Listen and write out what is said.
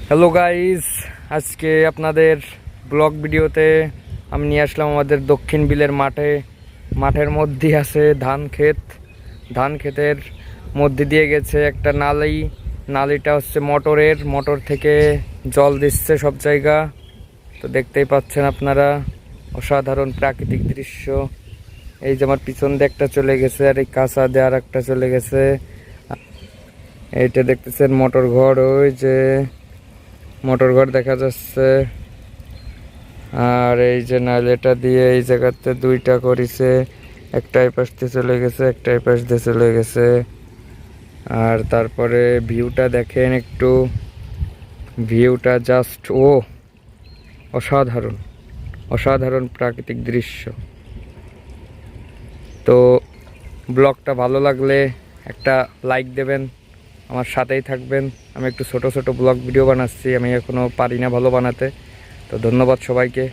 Hello guys, আজকে আপনাদের blog ভিডিওতে আমি নিয়ে আসলাম আমাদের দক্ষিণ বিলের মাঠের মধ্যে আছে ধান ক্ষেতের মধ্যে দিয়ে গেছে একটা নালিটা হচ্ছে মোটর থেকে জল দিচ্ছে সব জায়গা। তো দেখতেই পাচ্ছেন আপনারা, অসাধারণ প্রাকৃতিক দৃশ্য। এই যে আমার পিছন দিয়ে একটা চলে গেছে, আর এই কাঁচা দিয়ে আর একটা চলে গেছে। এইটা দেখতেছেন মোটর ঘর, ওই যে মোটর ঘর দেখা যাচ্ছে। আর এই যে নালেটা দিয়ে এই জায়গাতে দুইটা করেছে, একটা এই পাশ দিয়ে চলে গেছে, একটা এই পাশ দিয়ে চলে গেছে। আর তারপরে ভিউটা দেখেন একটু, ভিউটা জাস্ট অসাধারণ অসাধারণ প্রাকৃতিক দৃশ্য। তো ব্লগটা ভালো লাগলে একটা লাইক দেবেন, আমার সাথেই থাকবেন। আমি একটু ছোট ছোট ব্লগ ভিডিও বানাচ্ছি, আমি এখনও পারি না ভালো বানাতে। তো ধন্যবাদ সবাইকে।